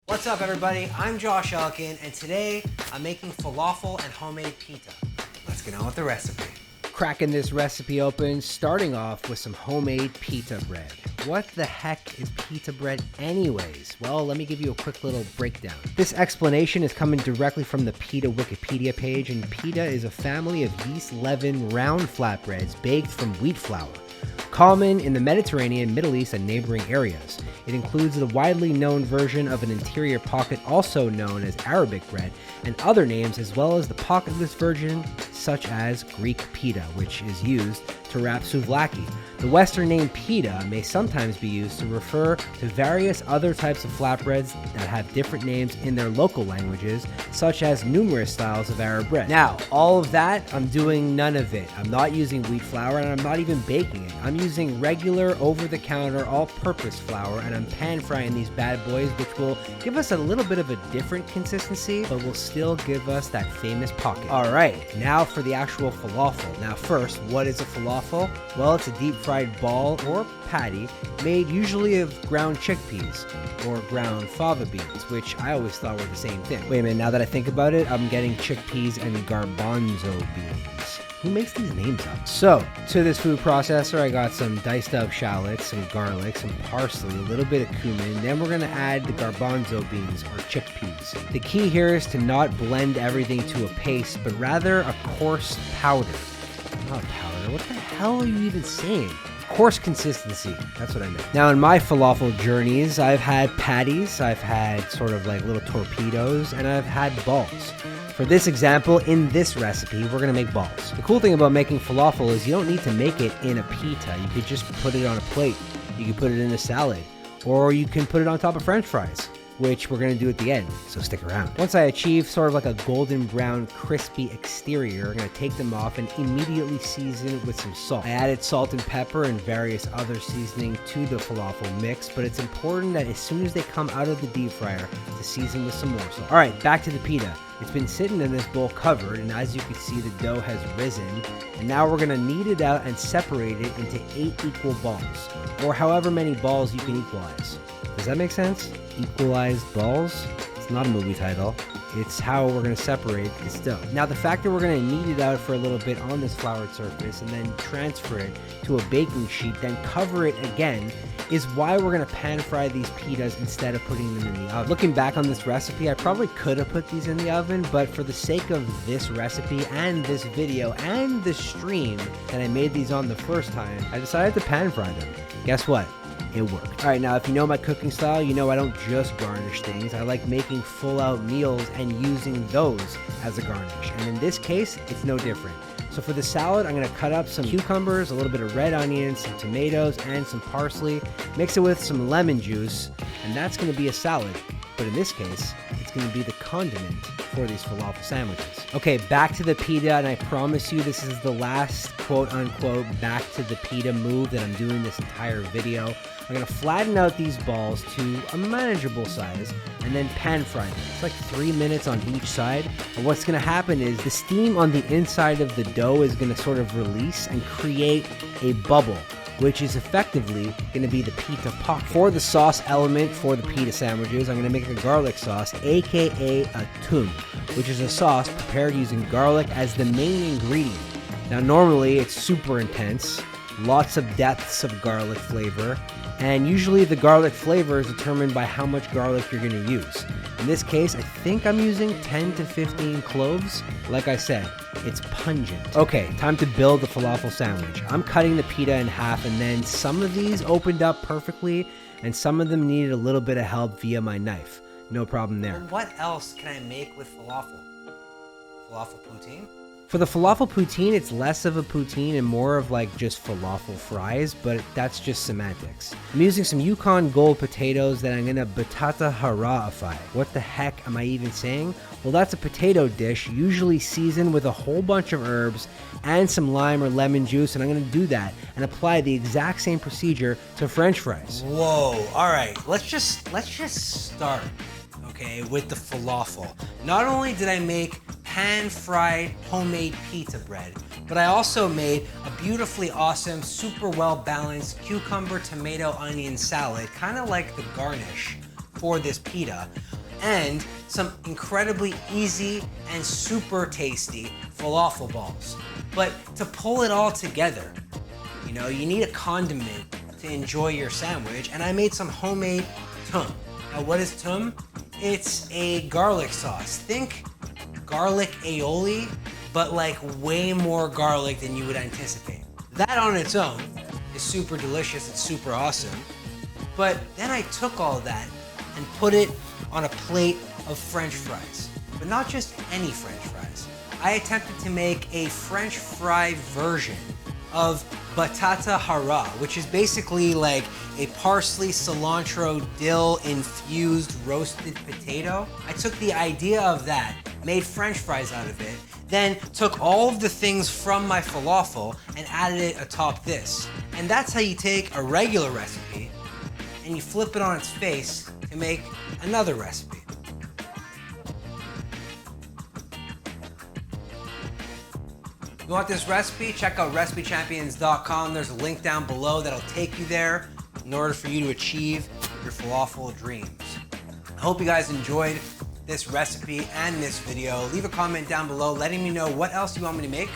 What's up everybody, I'm Josh Elkin, and today I'm making falafel and homemade pita. Let's get on with the recipe. Cracking this recipe open, starting off with some homemade pita bread. What the heck is pita bread anyways? Well, let me give you a quick little breakdown. This explanation is coming directly from the pita Wikipedia page, and pita is a family of yeast leaven round flatbreads baked from wheat flour. Common in the Mediterranean, Middle East, and neighboring areas. It includes the widely known version of an interior pocket, also known as Arabic bread, and other names, as well as the pocketless version, such as Greek pita, which is used to wrap souvlaki. The Western name pita may sometimes be used to refer to various other types of flatbreads that have different names in their local languages, such as numerous styles of Arab bread. Now, all of that, I'm doing none of it. I'm not using wheat flour, and I'm not even baking it. I'm using regular, over-the-counter, all-purpose flour, and I'm pan-frying these bad boys, which will give us a little bit of a different consistency, but will still give us that famous pocket. All right, now for the actual falafel. Now first, what is a falafel? Well, it's a deep-fried ball or patty made usually of ground chickpeas or ground fava beans, which I always thought were the same thing. Wait a minute, now that I think about it, I'm getting chickpeas and garbanzo beans. Who makes these names up? So, to this food processor, I got some diced up shallots, some garlic, some parsley, a little bit of cumin. Then we're gonna add the garbanzo beans or chickpeas. The key here is to not blend everything to a paste, but rather a coarse powder. Not powder, what the hell are you even saying? Coarse consistency, that's what I meant. Now in my falafel journeys, I've had patties, I've had sort of like little torpedoes, and I've had balls. For this example, in this recipe, we're gonna make balls. The cool thing about making falafel is you don't need to make it in a pita. You could just put it on a plate. You can put it in a salad, or you can put it on top of French fries, which we're gonna do at the end, so stick around. Once I achieve sort of like a golden brown, crispy exterior, I'm gonna take them off and immediately season it with some salt. I added salt and pepper and various other seasoning to the falafel mix, but it's important that as soon as they come out of the deep fryer, to season with some more salt. All right, back to the pita. It's been sitting in this bowl covered, and as you can see, the dough has risen. And now we're gonna knead it out and separate it into 8 equal balls, or however many balls you can equalize. Does that make sense? Equalized balls? It's not a movie title. It's how we're going to separate this dough. Now, the fact that we're going to knead it out for a little bit on this floured surface and then transfer it to a baking sheet, then cover it again, is why we're going to pan fry these pitas instead of putting them in the oven. Looking back on this recipe, I probably could have put these in the oven, but for the sake of this recipe and this video and the stream that I made these on the first time, I decided to pan fry them. Guess what? It worked. All right, now if you know my cooking style, you know I don't just garnish things. I like making full-out meals and using those as a garnish. And in this case, it's no different. So for the salad, I'm gonna cut up some cucumbers, a little bit of red onions, some tomatoes, and some parsley. Mix it with some lemon juice, and that's gonna be a salad. But in this case, it's gonna be the condiment for these falafel sandwiches. Okay, back to the pita, and I promise you this is the last quote-unquote back to the pita move that I'm doing this entire video. I'm gonna flatten out these balls to a manageable size and then pan fry them. It's like 3 minutes on each side. And what's gonna happen is the steam on the inside of the dough is gonna sort of release and create a bubble, which is effectively going to be the pita pocket. For the sauce element for the pita sandwiches, I'm going to make a garlic sauce, aka a toum, which is a sauce prepared using garlic as the main ingredient. Now normally it's super intense, lots of depths of garlic flavor, and usually the garlic flavor is determined by how much garlic you're going to use. In this case, I think I'm using 10 to 15 cloves. Like I said, it's pungent. Okay, time to build the falafel sandwich. I'm cutting the pita in half, and then some of these opened up perfectly, and some of them needed a little bit of help via my knife. No problem there. Well, what else can I make with falafel? Falafel poutine? For the falafel poutine, it's less of a poutine and more of like just falafel fries, but that's just semantics. I'm using some Yukon Gold potatoes that I'm gonna batata haraify. What the heck am I even saying? Well, that's a potato dish, usually seasoned with a whole bunch of herbs and some lime or lemon juice, and I'm gonna do that and apply the exact same procedure to French fries. Whoa, all right, let's just start, okay, with the falafel. Not only did I make pan-fried homemade pita bread, but I also made a beautifully awesome, super well-balanced cucumber, tomato, onion salad, kind of like the garnish for this pita. and some incredibly easy and super tasty falafel balls. But to pull it all together, you know, you need a condiment to enjoy your sandwich, and I made some homemade tum. Now, what is tum? It's a garlic sauce. Think garlic aioli, but like way more garlic than you would anticipate. That on its own is super delicious, it's super awesome. But then I took all that and put it on a plate of French fries. But not just any French fries. I attempted to make a French fry version of batata hara, which is basically like a parsley, cilantro, dill infused roasted potato. I took the idea of that, made French fries out of it, then took all of the things from my falafel and added it atop this. And that's how you take a regular recipe and you flip it on its face to make another recipe. You want this recipe? Check out recipechampions.com. There's a link down below that'll take you there in order for you to achieve your falafel dreams. I hope you guys enjoyed this recipe and this video. Leave a comment down below letting me know what else you want me to make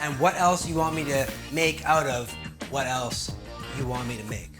and what else you want me to make out of what else you want me to make.